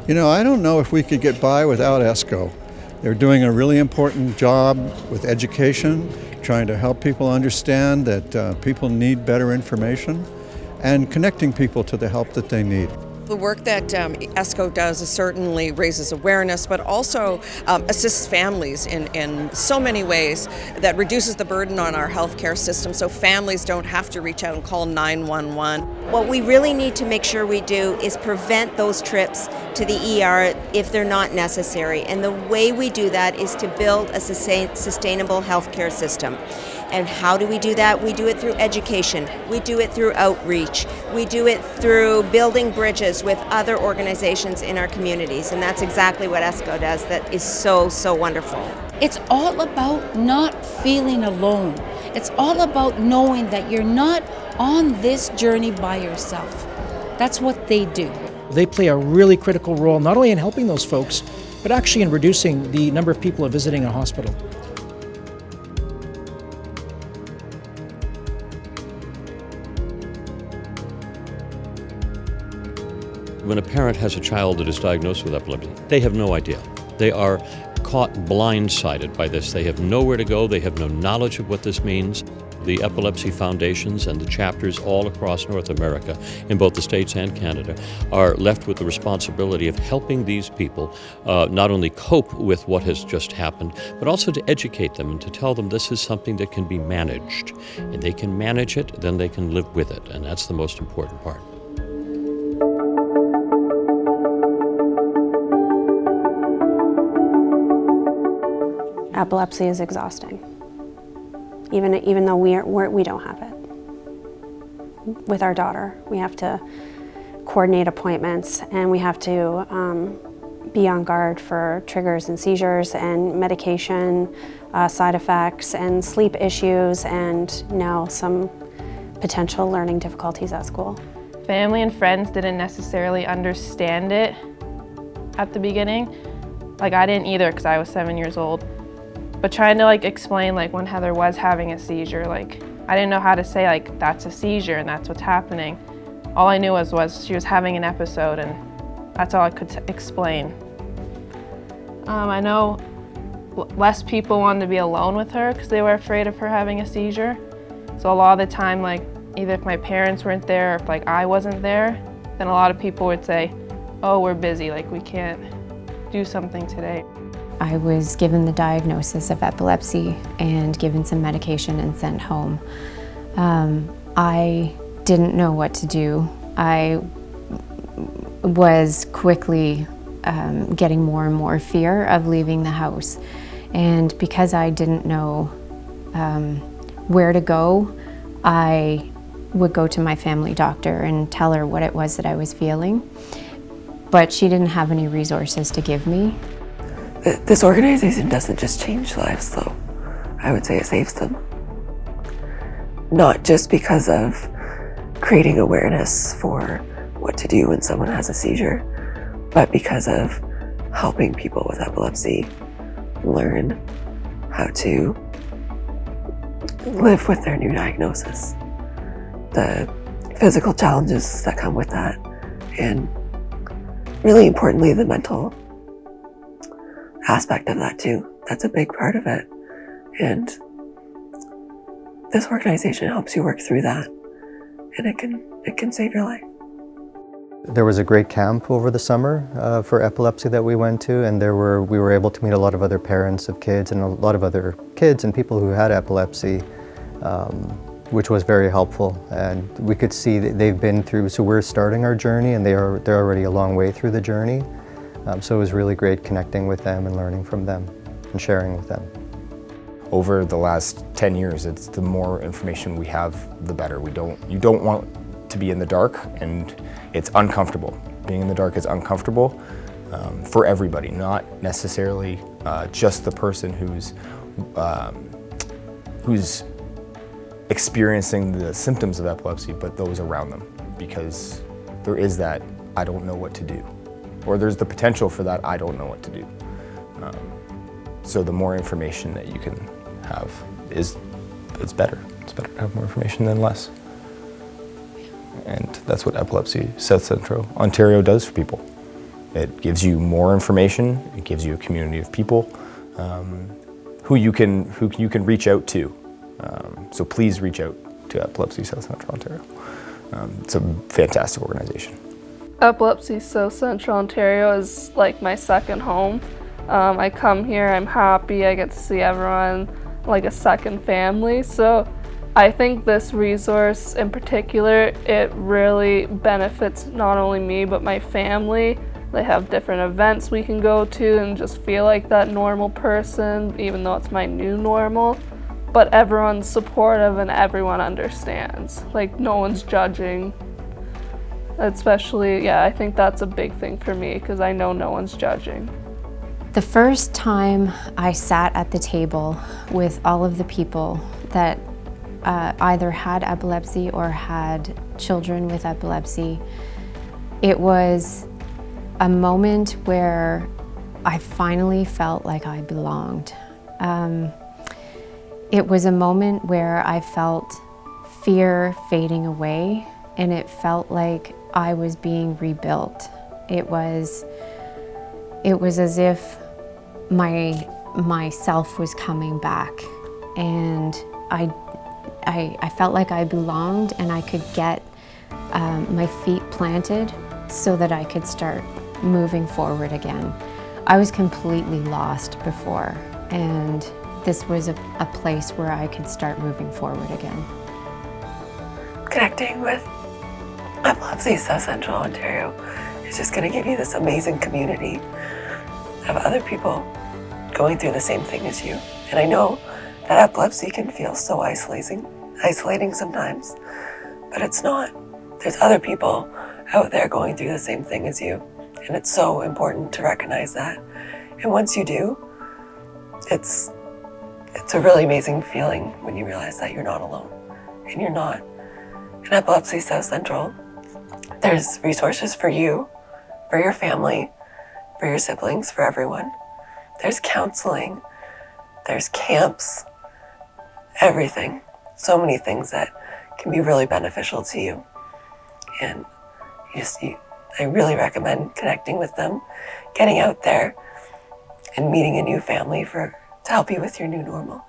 You know, I don't know if we could get by without ESCO. They're doing a really important job with education, trying to help people understand that people need better information and connecting people to the help that they need. The work that ESCO does certainly raises awareness, but also assists families in so many ways that reduces the burden on our healthcare system so families don't have to reach out and call 911. What we really need to make sure we do is prevent those trips to the ER if they're not necessary. And the way we do that is to build a sustainable healthcare system. And how do we do that? We do it through education. We do it through outreach. We do it through building bridges with other organizations in our communities. And that's exactly what ESCO does. That is so, so wonderful. It's all about not feeling alone. It's all about knowing that you're not on this journey by yourself. That's what they do. They play a really critical role, not only in helping those folks, but actually in reducing the number of people visiting a hospital. When a parent has a child that is diagnosed with epilepsy, they have no idea. They are caught blindsided by this. They have nowhere to go. They have no knowledge of what this means. The epilepsy foundations and the chapters all across North America, in both the States and Canada, are left with the responsibility of helping these people not only cope with what has just happened, but also to educate them and to tell them this is something that can be managed. And they can manage it, then they can live with it, and that's the most important part. Epilepsy is exhausting, even though we don't have it. With our daughter, we have to coordinate appointments, and we have to be on guard for triggers and seizures and medication side effects and sleep issues, and now some potential learning difficulties at school. Family and friends didn't necessarily understand it at the beginning. Like, I didn't either because I was 7 years old. But trying to explain when Heather was having a seizure, I didn't know how to say that's a seizure and that's what's happening. All I knew was she was having an episode, and that's all I could explain. I know less people wanted to be alone with her because they were afraid of her having a seizure. So a lot of the time, either if my parents weren't there or if I wasn't there, then a lot of people would say, oh, we're busy, we can't do something today. I was given the diagnosis of epilepsy and given some medication and sent home. I didn't know what to do. I was quickly getting more and more fear of leaving the house. And because I didn't know where to go, I would go to my family doctor and tell her what it was that I was feeling. But she didn't have any resources to give me. This organization doesn't just change lives, though. I would say it saves them. Not just because of creating awareness for what to do when someone has a seizure, but because of helping people with epilepsy learn how to live with their new diagnosis, the physical challenges that come with that, and really importantly, the mental aspect of that too. That's a big part of it. And this organization helps you work through that, and it can save your life. There was a great camp over the summer for epilepsy that we went to, and we were able to meet a lot of other parents of kids and a lot of other kids and people who had epilepsy, which was very helpful. And we could see that they've been through, so we're starting our journey and they're already a long way through the journey. So it was really great connecting with them and learning from them and sharing with them. Over the last 10 years, it's the more information we have, the better. You don't want to be in the dark, and it's uncomfortable. Being in the dark is uncomfortable for everybody, not necessarily just the person who's experiencing the symptoms of epilepsy, but those around them, because there is that, I don't know what to do. Or there's the potential for that, I don't know what to do. So the more information that you can have it's better. It's better to have more information than less. And that's what Epilepsy South Central Ontario does for people. It gives you more information. It gives you a community of people who you can reach out to. So please reach out to Epilepsy South Central Ontario. It's a fantastic organization. Epilepsy South Central Ontario is like my second home. I come here, I'm happy, I get to see everyone like a second family. So I think this resource in particular, it really benefits not only me but my family. They have different events we can go to and just feel like that normal person, even though it's my new normal. But everyone's supportive and everyone understands. Like, no one's judging. Especially, yeah, I think that's a big thing for me because I know no one's judging. The first time I sat at the table with all of the people that either had epilepsy or had children with epilepsy, it was a moment where I finally felt like I belonged. It was a moment where I felt fear fading away, and it felt like I was being rebuilt. It was as if myself was coming back, and I felt like I belonged, and I could get my feet planted so that I could start moving forward again. I was completely lost before, and this was a place where I could start moving forward again. Connecting with Epilepsy South Central Ontario is just going to give you this amazing community of other people going through the same thing as you. And I know that epilepsy can feel so isolating sometimes, but it's not. There's other people out there going through the same thing as you, and it's so important to recognize that. And once you do, it's a really amazing feeling when you realize that you're not alone, and you're not. In Epilepsy South Central, there's resources for you, for your family, for your siblings, for everyone. There's counseling, there's camps, everything. So many things that can be really beneficial to you. And I really recommend connecting with them, getting out there, and meeting a new family to help you with your new normal.